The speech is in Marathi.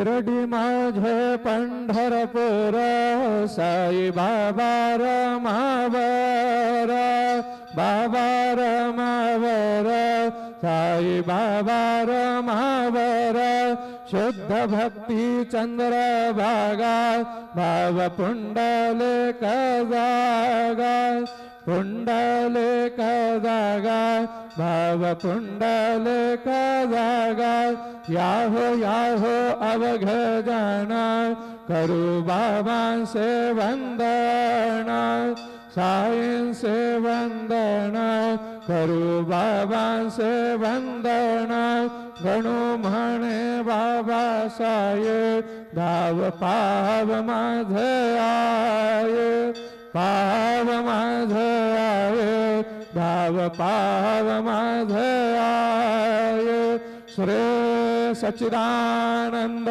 शिरडी माझे पंढरपूर साई बाबा रमावर बाबा रमावर साई बाबा रमावर शुद्ध भक्ती चंद्र भागा भाव पुंडलिक जागा पुंडलिक जागा भाव पुंडलिक जागा याहो अवघ जाना करू बाबांसे वंदना साईंसे वंदना करू बाबांसे वंदना गणू म्हणे बाबा साये धाव पाव माझे आये पाव माझे आये धाव पाव माझे आये श्री सच्चिदानंद